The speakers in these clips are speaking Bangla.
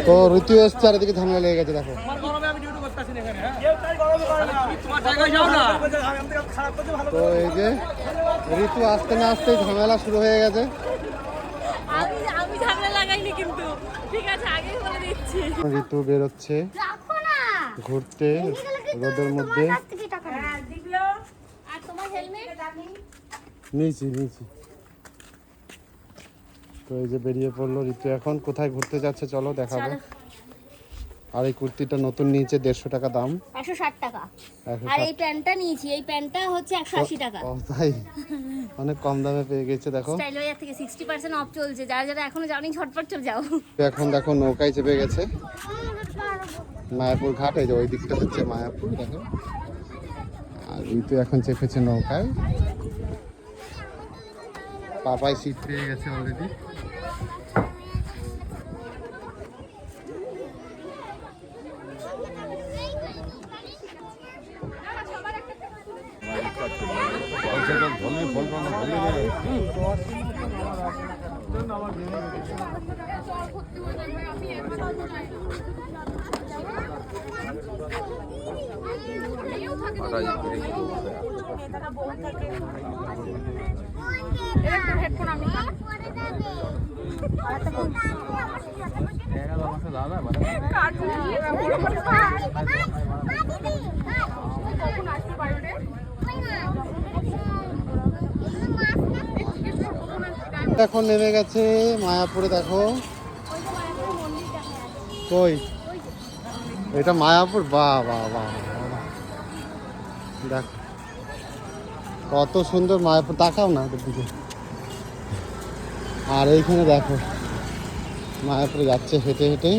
তো ঋতু এসছে আর এদিকে ঝামেলা লেগে গেছে দেখো। তো এই যে ঋতু আসতে না আসতে ঝামেলা শুরু হয়ে গেছে। আমি ঝামেলা লাগাইনি কিন্তু ঠিক আছে আগেই বলে দিচ্ছি। ঋতু বেরোচ্ছে ঘুরতে রোদের মধ্যে। আর তোমার হেলমেট নিয়েছি। তো এই যে বেরিয়ে পড়লো ঋতু, এখন কোথায় ঘুরতে যাচ্ছে চলো দেখাবো। আর এই কুর্তিটা নতুন নিয়েছে 150 টাকা দাম, 160 টাকা। আর এই প্যান্টটা নিয়েছি, এই প্যান্টটা হচ্ছে 180 টাকা। ও তাই, অনেক কম দামে পেয়ে গেছে দেখো। স্টাইল ওয়্যার থেকে 60% অফ চলছে, যারা যারা এখনো যাওনি ঝটপট চলে যাও। এখন দেখো নৌকায় চেপে গেছে মায়াপুর ঘাট। এই যে ওই দিকটা হচ্ছে মায়াপুর দেখো। আর ঋতু এখন চেপেছে নৌকায়, পাপায় সিট পেয়ে গেছে অলরেডি। এখন নেমে গেছে মায়াপুরে দেখো। কই এটা মায়াপুর? বাহ বাহ বাহ, দেখো কত সুন্দর মায়াপুর, তাকাও না ওদের দিকে। আর এইখানে দেখো মায়াপুরে যাচ্ছে হেঁটে হেঁটে।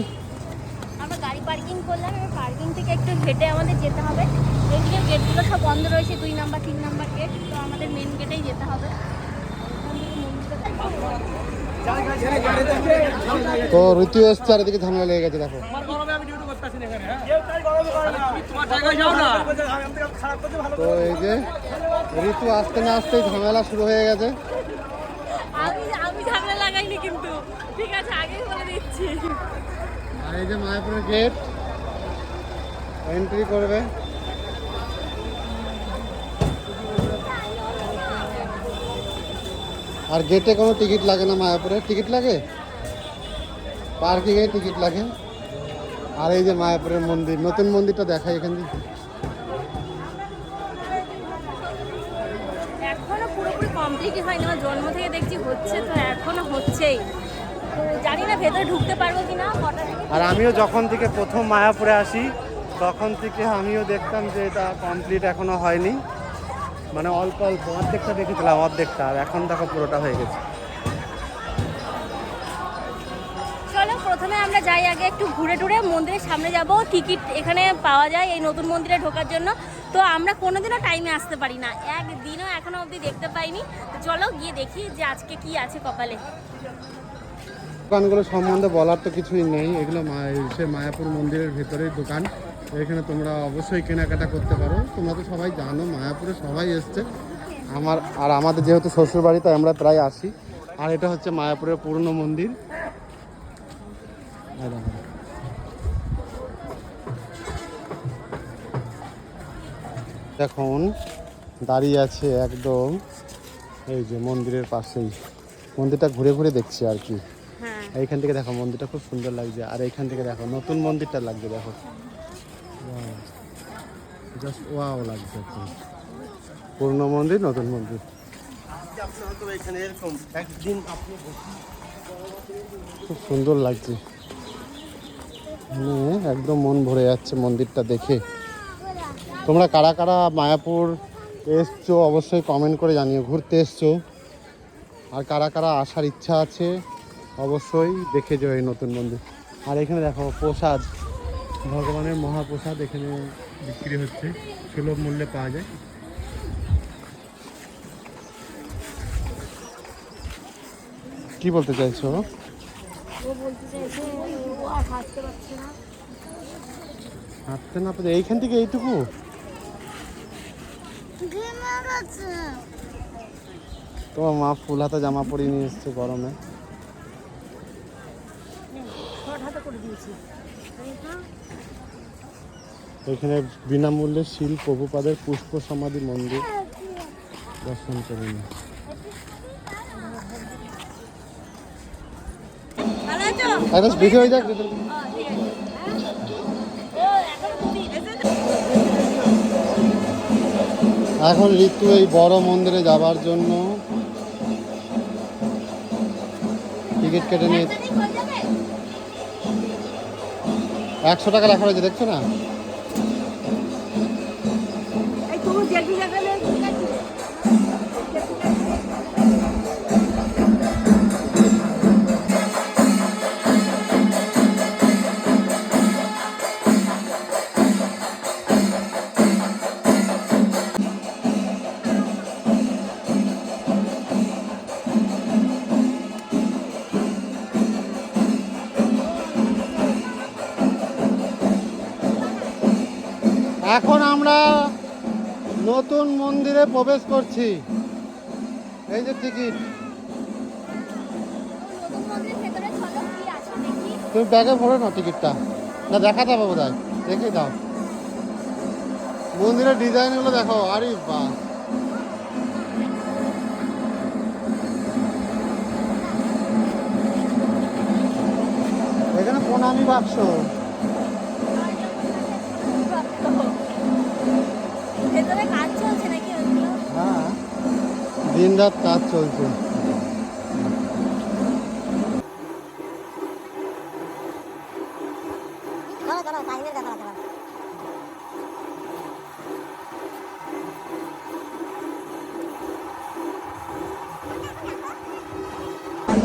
আমরা গাড়ি পার্কিং করলাম, এবার পার্কিং থেকে একটু হেঁটে আমাদের যেতে হবে। এদিকে গেটগুলো সব বন্ধ রয়েছে, 2 নাম্বার 3 নাম্বার গেট, তো আমাদের মেন গেটেই যেতে হবে। তো ঋতু এসছে আর এদিকে ঝামেলা লেগে গেছে দেখো। তো এই যে ঋতু আসতে না আসতেই ঝামেলা শুরু হয়ে গেছে। আমি ঝামেলা লাগাইনি কিন্তু ঠিক আছে আগেই বলে দিচ্ছি। আর এই যে মায়াপুরের গেট, এন্ট্রি করবে। আর গেটে কোনো টিকিট লাগে না, মায়াপুরে টিকিট লাগে, পার্কিংয়ে টিকিট লাগে। আর এই যে মায়াপুরের মন্দির, নতুন মন্দিরটা দেখাই এখান থেকে। এখনো পুরোপুরি কমপ্লিটই হয়নি, আমার জন্ম থেকে দেখছি হচ্ছে, তো এখনো হচ্ছেই। জানি না ভেতরে ঢুকতে পারবো কিনা। আর আমিও যখন থেকে প্রথম মায়াপুরে আসি তখন থেকে আমিও দেখতাম যে এটা কমপ্লিট এখনো হয়নি, মানে অল্প অল্প অর্ধেকটা দেখেছিলাম, অর্ধেকটা। আর এখন দেখো পুরোটা হয়ে গেছে। চলো প্রথমে আমরা যাই, আগে একটু ঘুরে টুরে মন্দিরের সামনে যাব। টিকিট এখানে পাওয়া যায় এই নতুন মন্দিরে ঢোকার জন্য। তো আমরা কোনোদিনও টাইমে আসতে পারি না, একদিনও এখনো অবধি দেখতে পাইনি। তো চলো গিয়ে দেখি যে আজকে কি আছে কপালে। দোকানগুলো সম্বন্ধে বলার তো কিছুই নেই, এগুলো সে মায়াপুর মন্দিরের ভেতরের দোকান। এখানে তোমরা অবশ্যই কেনাকাটা করতে পারো। তোমরা তো সবাই জানো মায়াপুরে সবাই এসছে, আমাদের যেহেতু শ্বশুর বাড়ি তাই আমরা প্রায় আসি। আর এটা হচ্ছে মায়াপুরের পুরনো মন্দির। এখন দাঁড়িয়ে আছে একদম এই যে মন্দিরের পাশেই, মন্দিরটা ঘুরে ঘুরে দেখছি আর কি। এইখান থেকে দেখো মন্দিরটা খুব সুন্দর লাগছে। আর এইখান থেকে দেখো নতুন মন্দিরটা লাগছে, দেখো জাস্ট ওয়াও লাগছে একদম। পুরনো মন্দির, নতুন মন্দির। খুব সুন্দর লাগছে, একদম মন ভরে যাচ্ছে মন্দিরটা দেখে। তোমরা কারা কারা মায়াপুর এসছো অবশ্যই কমেন্ট করে জানিও, ঘুরতে এসছো। আর কারা কারা আসার ইচ্ছা আছে অবশ্যই দেখে যাও এই নতুন মন্দির। আর এখানে দেখো প্রসাদ, ভগবানের মহাপ্রসাদ এখানে বিক্রি হচ্ছে, সুলভ মূল্যে পাওয়া যায়। কি বলতে চাইছো? ও বলতে চাইছে ও আর হাঁটতে পারছে না। হাঁটতে না পারে এইখান থেকে এইটুকু? তোমার মা ফুল হাতা জামা পরিয়ে নিয়ে এসছে গরমে। এখানে বিনামূল্যে শিল প্রভুপাদের পুষ্প সমাধি মন্দির দর্শন করে নিন। ভালো আছো? একটা ভিডিও হয়ে যাক। ও, ঠিক আছে। ও, এখন তুমি এখন ঋতু এই বড় মন্দিরে যাবার জন্য টিকিট কেটে নিয়ে একসাথেই হয়ে যাবে? 100 টাকা লেখা রয়েছে, দেখছো না? এখন আমরা নতুন মন্দিরে প্রবেশ করছি। এই যে টিকিট, নতুন মন্দিরের ভেতরে চলো, কি আছে দেখি। তুমি ব্যাগে ভরো না টিকিটটা, না দেখাতে হবে বোধ হয়, দেখে দাও মন্দিরের ডিজাইনগুলো দেখো। আরে বাহ, এখানে প্রণামী বাক্স। ভেতরে কাজ চলছে নাকি ওগুলো? হ্যাঁ, দিন রাত কাজ চলছে।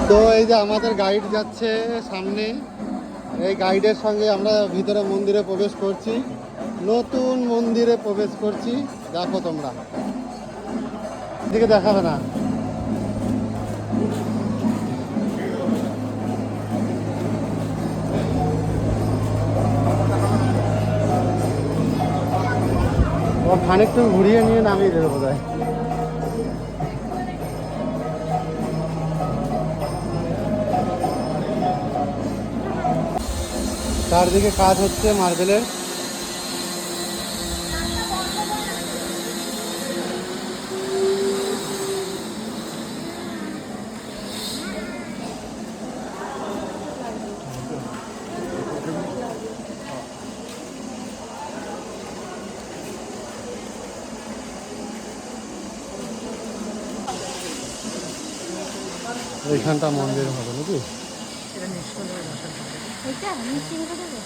তো এই যে আমাদের গাইড যাচ্ছে সামনে, এই গাইডের সঙ্গে আমরা ভিতরে মন্দিরে প্রবেশ করছি, নতুন মন্দিরে প্রবেশ করছি। দেখো তোমরা, এদিকে দেখাবে না। ও খানিকটা ঘুরিয়ে নিয়ে নামিয়ে দেবে বোধ হয়। চারদিকে কাজ হচ্ছে মার্বেলের। এইখানটা মন্দির হবে নাকি? এটা মিষ্টি মুখে দেবে?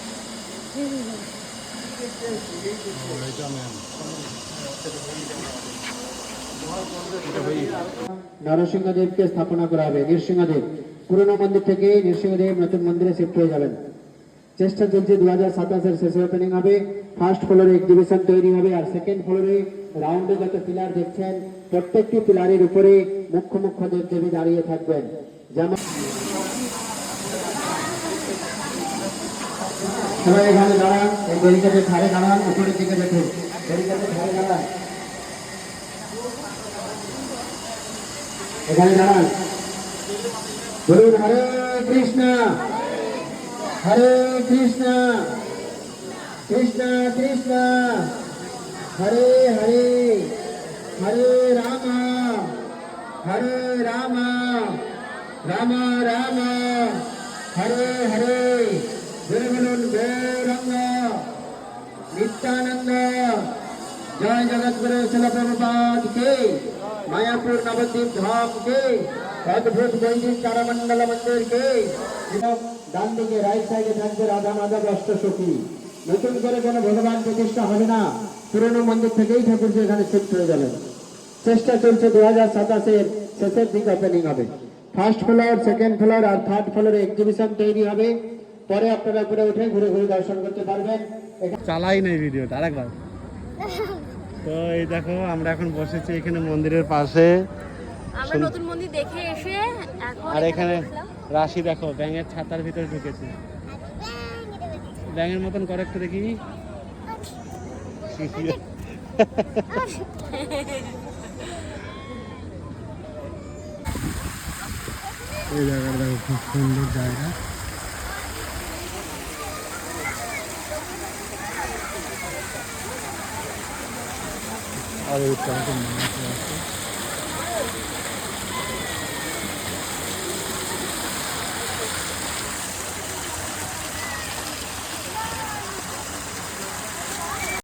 নরসিংহদেবকে স্থাপনা করা হবে। নৃসিংহদেব পুরনো মন্দির থেকে নৃসিংহদেব নতুন মন্দিরে শিফট হয়ে যাবেন। চেষ্টা চলছে 2027-এর শেষে ওপেনিং হবে। ফার্স্ট ফ্লোরে এক্সিবিশন তৈরি হবে, আর সেকেন্ড ফ্লোরে রাউন্ডে যত পিলার দেখছেন প্রত্যেকটি পিলারের উপরে মুখ্য মুখ্য দেবদেবী দাঁড়িয়ে থাকবেন। যেমন সবাই এখানে দাঁড়ান, এই ব্যারিকেডের ধারে দাঁড়ান, উপরের দিকে দেখুন, ব্যারিকেডের ধারে দাঁড়ান, এখানে দাঁড়ান। বলুন হরে কৃষ্ণ হরে কৃষ্ণ কৃষ্ণ কৃষ্ণ হরে হরে হরে রাম হরে রাম রাম রাম হরে হরে। বলুন গৌরাঙ্গ নিত্যানন্দ। জয় জগৎগুরু শিল প্রভুপাদ কে, মায়াপুর নবদ্বীপ ধাম কে, অদ্ভুত বৈদিক তারামণ্ডল মন্দির কে। ডান দিকে রাইট সাইডে থাকবে রাধা মাধব অষ্টসখী। নতুন করে কোনো ভগবান প্রতিষ্ঠা হবে না, পুরনো মন্দির থেকেই ঠাকুর এখানে শিফট হয়ে যাবেন। চেষ্টা চলছে 2027-এর শেষের দিকে ওপেনিং হবে। ফার্স্ট ফ্লোর, সেকেন্ড ফ্লোর আর থার্ড ফ্লোরে এক্সিবিশন তৈরি হবে। পরে আপনারা উপরে উঠে ঘুরে ঘুরে দর্শন করতে পারবেন। চালাই নাই ভিডিওটা, আরেকবার। তো এই দেখো আমরা এখন বসেছি এখানে মন্দিরের পাশে। আমরা নতুন মন্দির দেখে এসে এখন আর এখানে রাশি দেখো ব্যাঙের ছাতার ভিতরে ঢুকেছে। ব্যাঙের মতন করে একটু দেখি। এই জায়গাটা দেখো, খুব সুন্দর জায়গা। আর এই টাইমে মানুষ আছে।